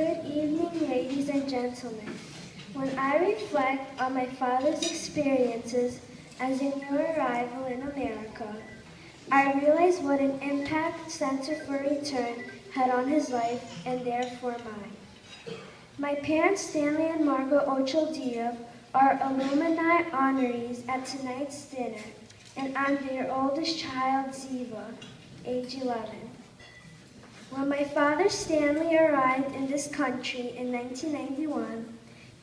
Good evening, ladies and gentlemen. When I reflect on my father's experiences as a new arrival in America, I realize what an impact Center for Return had on his life and therefore mine. My parents, Stanley and Margot Ochoa, are alumni honorees at tonight's dinner, and I'm their oldest child, Ziva, age 11. When my father, Stanley, arrived in this country in 1991,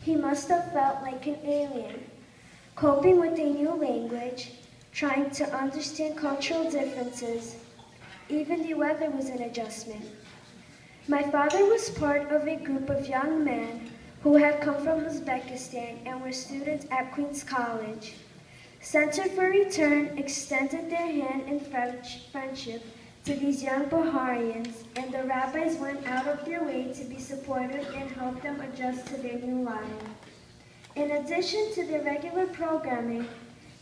he must have felt like an alien, coping with a new language, trying to understand cultural differences. Even the weather was an adjustment. My father was part of a group of young men who had come from Uzbekistan and were students at Queens College. Center for Return extended their hand in friendship to these young Baharians, and the rabbis went out of their way to be supportive and help them adjust to their new life. In addition to their regular programming,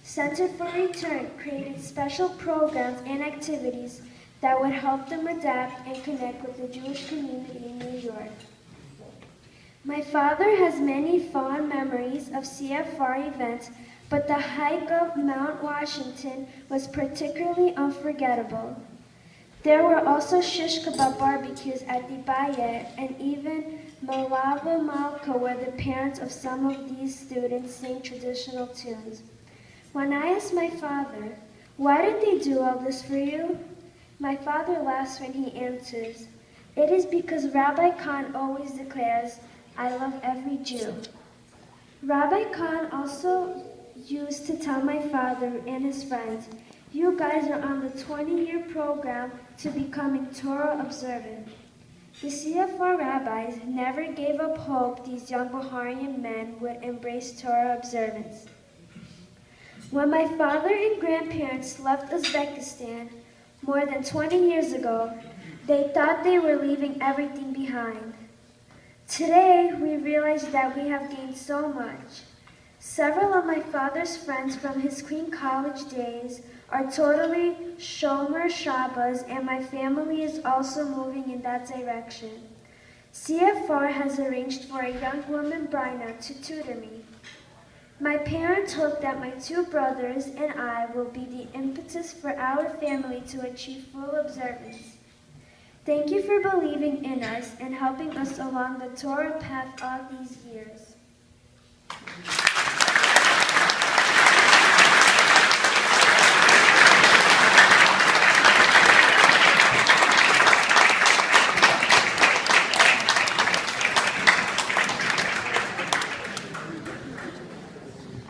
Center for Return created special programs and activities that would help them adapt and connect with the Jewish community in New York. My father has many fond memories of CFR events, but the hike of Mount Washington was particularly unforgettable. There were also shish kebab barbecues at the Bayet and even Malava Malka, where the parents of some of these students sing traditional tunes. When I asked my father, "Why did they do all this for you?" my father laughs when he answers, "It is because Rabbi Khan always declares, 'I love every Jew.'" Rabbi Khan also used to tell my father and his friends, "You guys are on the 20-year program to becoming Torah observant." The CFR rabbis never gave up hope these young Baharian men would embrace Torah observance. When my father and grandparents left Uzbekistan more than 20 years ago, they thought they were leaving everything behind. Today, we realize that we have gained so much. Several of my father's friends from his Queen College days are totally Shomer Shabbos, and my family is also moving in that direction. CFR has arranged for a young woman, Bryna, to tutor me. My parents hope that my two brothers and I will be the impetus for our family to achieve full observance. Thank you for believing in us and helping us along the Torah path all these years.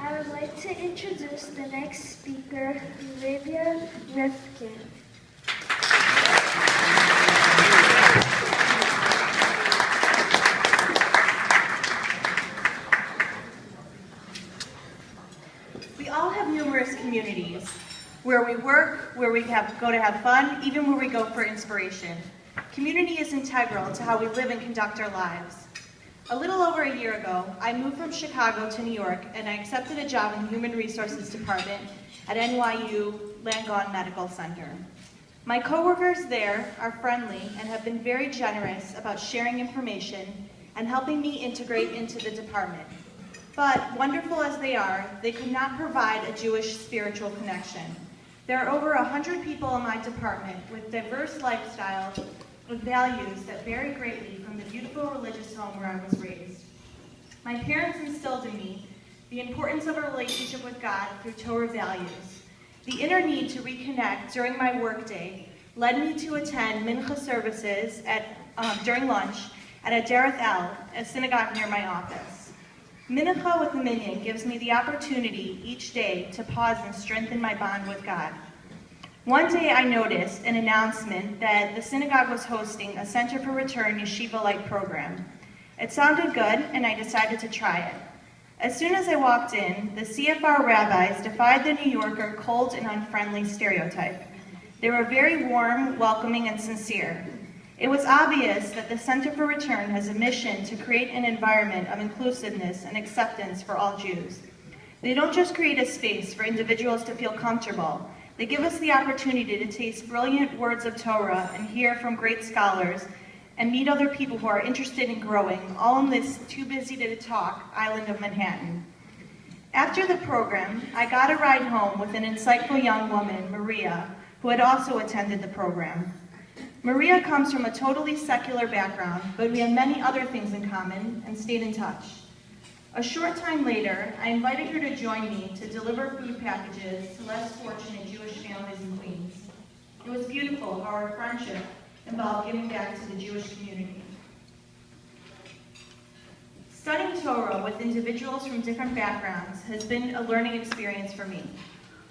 I would like to introduce the next speaker, Livia Rifkin. We all have numerous communities where we work, where we go to have fun, even where we go for inspiration. Community is integral to how we live and conduct our lives. A little over a year ago, I moved from Chicago to New York, and I accepted a job in the Human Resources Department at NYU Langone Medical Center. My coworkers there are friendly and have been very generous about sharing information and helping me integrate into the department. But wonderful as they are, they could not provide a Jewish spiritual connection. There are over 100 people in my department with diverse lifestyles with values that vary greatly from the beautiful religious home where I was raised. My parents instilled in me the importance of a relationship with God through Torah values. The inner need to reconnect during my workday led me to attend mincha services during lunch at a Dereth El, a synagogue near my office. Mincha with the minyan gives me the opportunity each day to pause and strengthen my bond with God. One day I noticed an announcement that the synagogue was hosting a Center for Return Yeshiva-like program. It sounded good, and I decided to try it. As soon as I walked in, the CFR rabbis defied the New Yorker cold and unfriendly stereotype. They were very warm, welcoming, and sincere. It was obvious that the Center for Return has a mission to create an environment of inclusiveness and acceptance for all Jews. They don't just create a space for individuals to feel comfortable. They give us the opportunity to taste brilliant words of Torah and hear from great scholars and meet other people who are interested in growing, all in this too busy to talk island of Manhattan. After the program, I got a ride home with an insightful young woman, Maria, who had also attended the program. Maria comes from a totally secular background, but we have many other things in common and stayed in touch. A short time later, I invited her to join me to deliver food packages to less fortunate Jewish families in Queens. It was beautiful how our friendship involved giving back to the Jewish community. Studying Torah with individuals from different backgrounds has been a learning experience for me.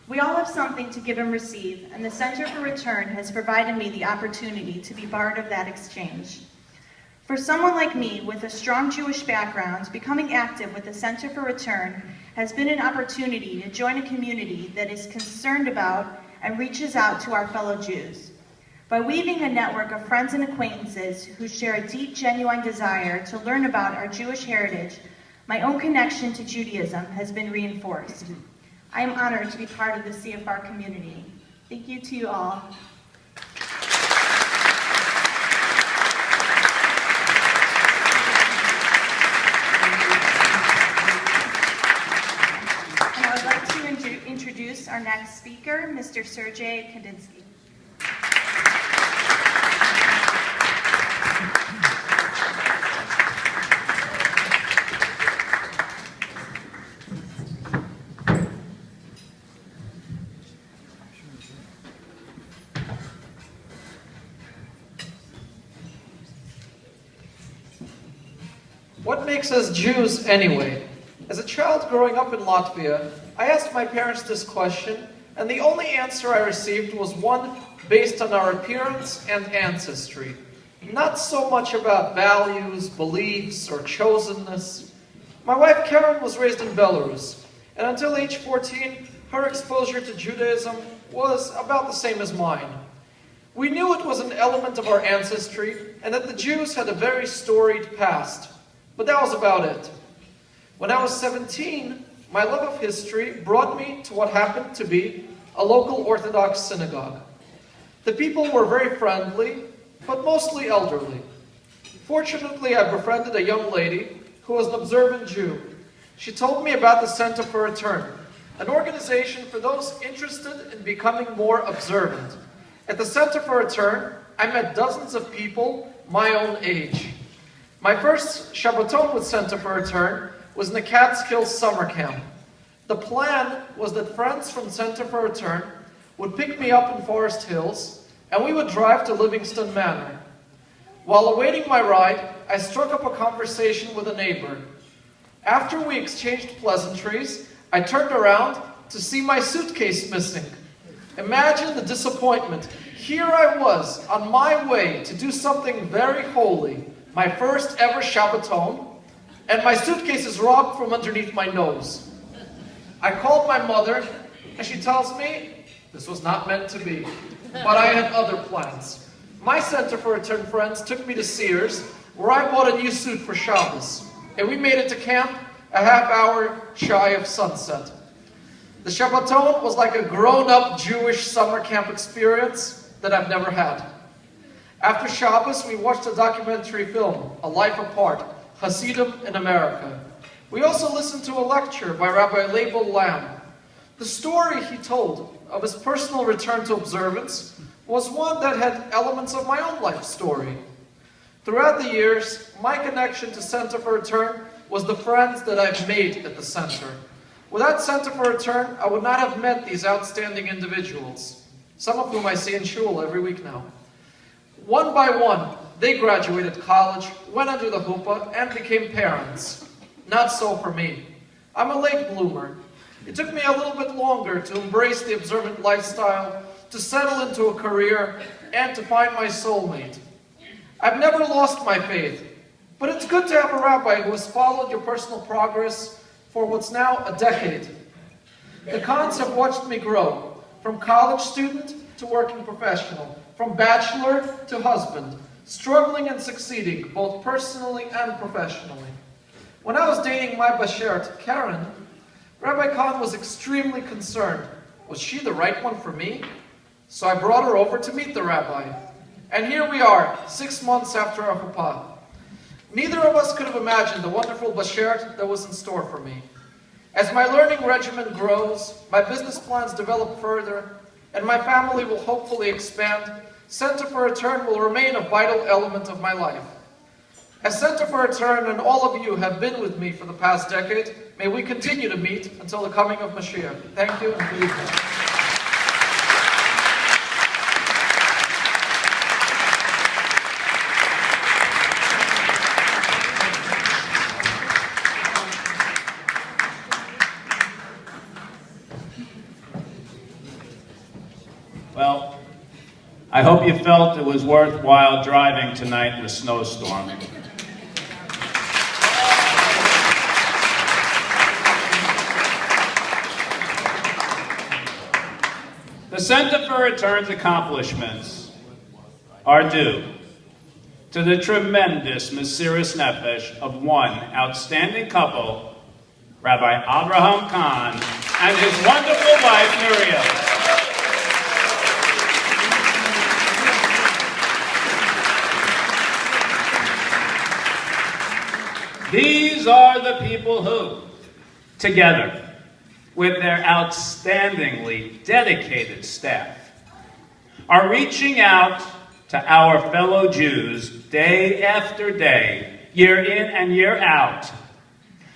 We all have something to give and receive, and the Center for Return has provided me the opportunity to be part of that exchange. For someone like me with a strong Jewish background, becoming active with the Center for Return has been an opportunity to join a community that is concerned about and reaches out to our fellow Jews. By weaving a network of friends and acquaintances who share a deep, genuine desire to learn about our Jewish heritage, my own connection to Judaism has been reinforced. I am honored to be part of the CFR community. Thank you to you all. And I would like to introduce our next speaker, Mr. Sergey Kandinsky. What makes us Jews anyway? As a child growing up in Latvia, I asked my parents this question, and the only answer I received was one based on our appearance and ancestry. Not so much about values, beliefs, or chosenness. My wife Karen was raised in Belarus, and until age 14, her exposure to Judaism was about the same as mine. We knew it was an element of our ancestry, and that the Jews had a very storied past. But that was about it. When I was 17, my love of history brought me to what happened to be a local Orthodox synagogue. The people were very friendly, but mostly elderly. Fortunately, I befriended a young lady who was an observant Jew. She told me about the Center for Return, an organization for those interested in becoming more observant. At the Center for Return, I met dozens of people my own age. My first Shabbaton with Center for Return was in the Catskills summer camp. The plan was that friends from Center for Return would pick me up in Forest Hills, and we would drive to Livingston Manor. While awaiting my ride, I struck up a conversation with a neighbor. After we exchanged pleasantries, I turned around to see my suitcase missing. Imagine the disappointment. Here I was, on my way to do something very holy, my first ever Shabbaton, and my suitcase is robbed from underneath my nose. I called my mother, and she tells me this was not meant to be, but I had other plans. My Center for Return friends took me to Sears, where I bought a new suit for Shabbos, and we made it to camp a half hour shy of sunset. The Shabbaton was like a grown-up Jewish summer camp experience that I've never had. After Shabbos, we watched a documentary film, A Life Apart, Hasidim in America. We also listened to a lecture by Rabbi Leibel Lamb. The story he told of his personal return to observance was one that had elements of my own life story. Throughout the years, my connection to Center for Return was the friends that I've made at the Center. Without Center for Return, I would not have met these outstanding individuals, some of whom I see in shul every week now. One by one, they graduated college, went under the huppah, and became parents. Not so for me. I'm a late bloomer. It took me a little bit longer to embrace the observant lifestyle, to settle into a career, and to find my soulmate. I've never lost my faith, but it's good to have a rabbi who has followed your personal progress for what's now a decade. The Kahns have watched me grow, from college student to working professional, from bachelor to husband, struggling and succeeding, both personally and professionally. When I was dating my bashert, Karen, Rabbi Kahn was extremely concerned. Was she the right one for me? So I brought her over to meet the rabbi. And here we are, 6 months after our chuppah. Neither of us could have imagined the wonderful bashert that was in store for me. As my learning regimen grows, my business plans develop further, and my family will hopefully expand, Center for Return will remain a vital element of my life. As Center for Return and all of you have been with me for the past decade, may we continue to meet until the coming of Mashiach. Thank you and good evening. Well, I hope you felt it was worthwhile driving tonight in the snowstorm. The Center for Return's accomplishments are due to the tremendous Mesiras Nefesh of one outstanding couple, Rabbi Abraham Kahn and his wonderful wife, Miriam. These are the people who, together with their outstandingly dedicated staff, are reaching out to our fellow Jews day after day, year in and year out.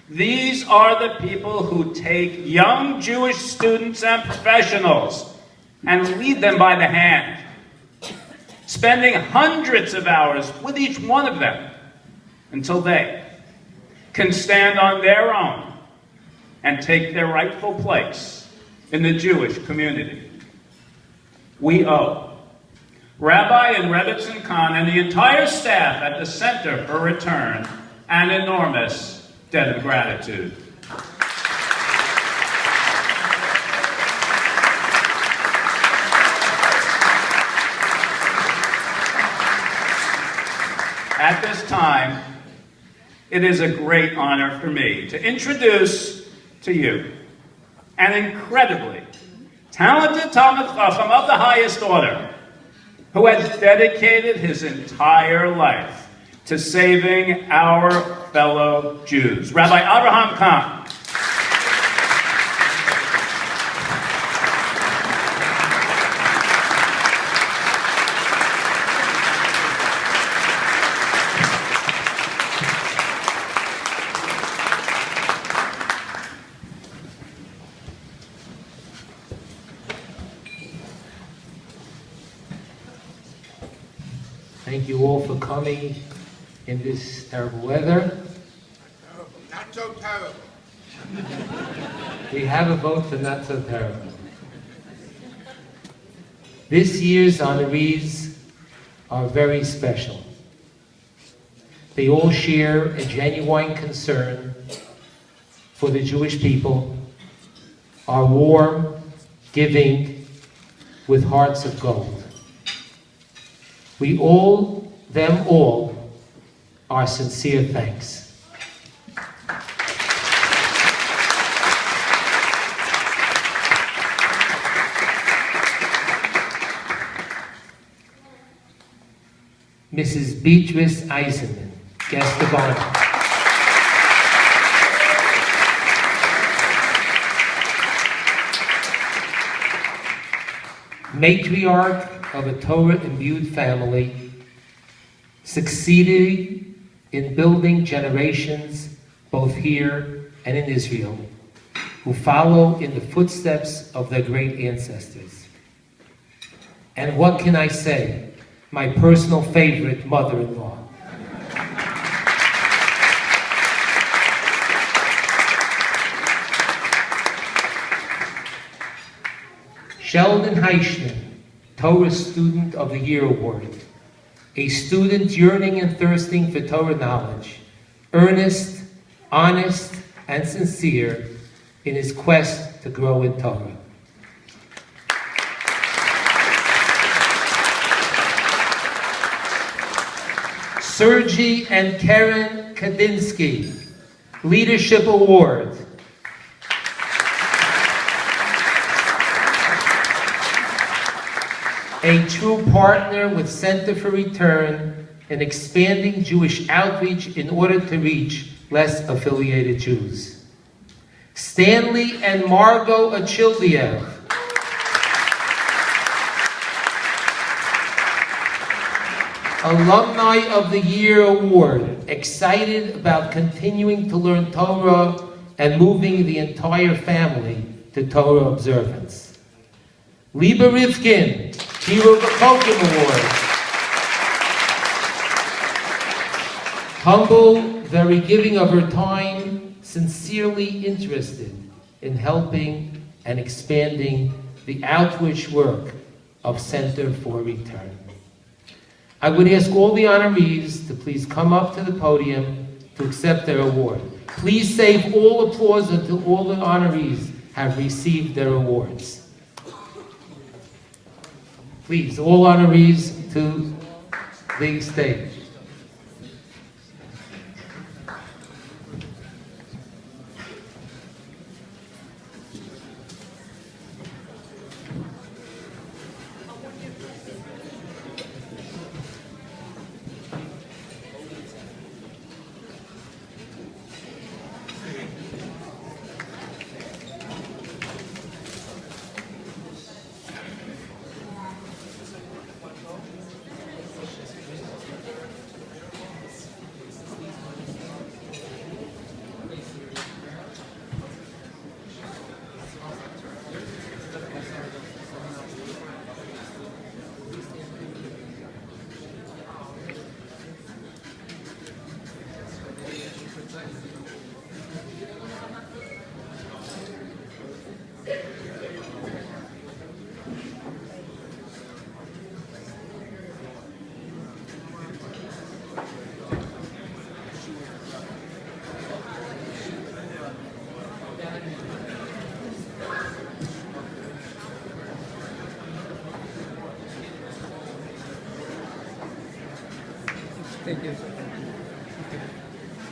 These are the people who take young Jewish students and professionals and lead them by the hand, spending hundreds of hours with each one of them until they can stand on their own and take their rightful place in the Jewish community. We owe Rabbi and Rebbetzin Kahn and the entire staff at the Center for Return an enormous debt of gratitude. At this time, it is a great honor for me to introduce to you an incredibly talented Talmid Chacham of the highest order who has dedicated his entire life to saving our fellow Jews, Rabbi Abraham Kahn. Thank you all for coming in this terrible weather. Not so terrible. We have a vote for not so terrible. This year's honorees are very special. They all share a genuine concern for the Jewish people, are warm, giving, with hearts of gold. We owe them all our sincere thanks. Mrs. Beatrice Eisenman, guest of honor. Matriarch of a Torah-imbued family, succeeded in building generations both here and in Israel, who follow in the footsteps of their great ancestors. And what can I say? My personal favorite mother-in-law. Sheldon Heichman, Torah Student of the Year Award, a student yearning and thirsting for Torah knowledge, earnest, honest, and sincere in his quest to grow in Torah. Sergei and Karen Kadinsky, Leadership Award. a true partner with Center for Return in expanding Jewish outreach in order to reach less affiliated Jews. Stanley and Margot Achildiev, Alumni of the Year Award, excited about continuing to learn Torah and moving the entire family to Torah observance. Liba Rivkin, Hero Bakokim Award. Humble, very giving of her time, sincerely interested in helping and expanding the outreach work of Center for Return. I would ask all the honorees to please come up to the podium to accept their award. Please save all applause until all the honorees have received their awards. Please, all honorees to the stage.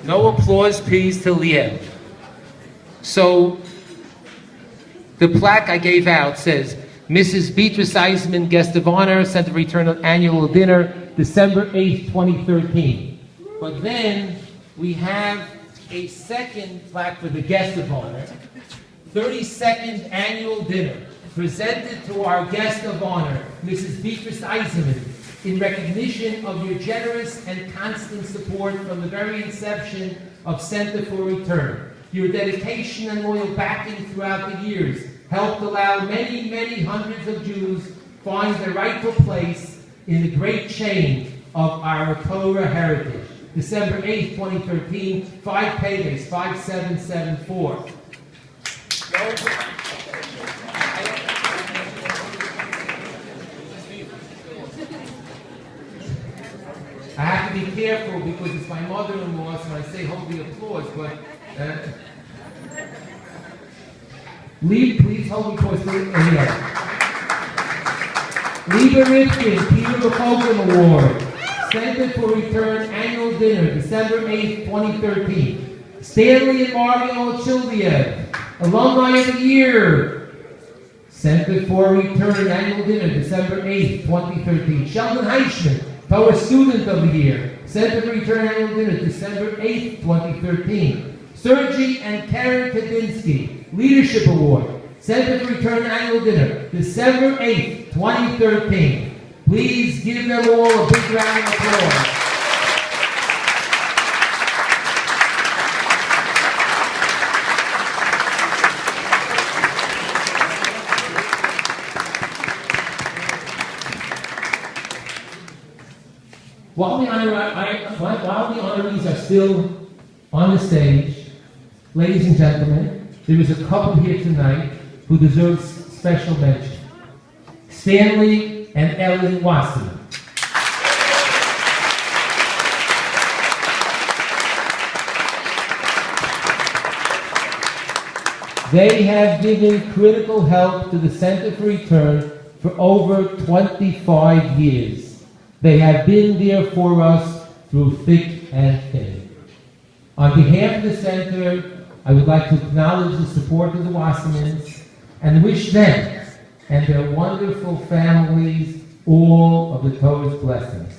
No applause, please, to Liev. So, the plaque I gave out says, Mrs. Beatrice Eisman, Guest of Honor, Center for Return Annual Dinner, December 8th, 2013. But then, we have a second plaque for the Guest of Honor, 32nd Annual Dinner, presented to our Guest of Honor, Mrs. Beatrice Eisman, in recognition of your generous and constant support from the very inception of Center for Return. Your dedication and loyal backing throughout the years helped allow many, many hundreds of Jews find their rightful place in the great chain of our Torah heritage. December 8th, 2013, 5 paydays, 5774. I have to be careful because it's my mother-in-law, so I say hold the applause, but please hold the applause for Liba Rifkin, Peter McCogan Award, Center for Return Annual Dinner, December 8th, 2013. Stanley and Mario Childiev, Alumni of the Year, Center for Return Annual Dinner, December 8th, 2013. Sheldon Heichman, Torah Student of the Year, Center for Return Annual Dinner, December 8th, 2013. Sergey and Karen Kadinsky, Leadership Award, Center for Return Annual Dinner, December 8th, 2013. Please give them all a big round of applause. While the honorees are still on the stage, ladies and gentlemen, there is a couple here tonight who deserves special mention. Stanley and Ellen Wasserman. They have given critical help to the Center for Return for over 25 years. They have been there for us through thick and thin. On behalf of the Center, I would like to acknowledge the support of the Wassermans and wish them and their wonderful families all of the Torah's blessings.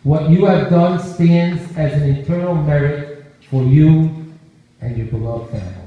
What you have done stands as an eternal merit for you and your beloved family.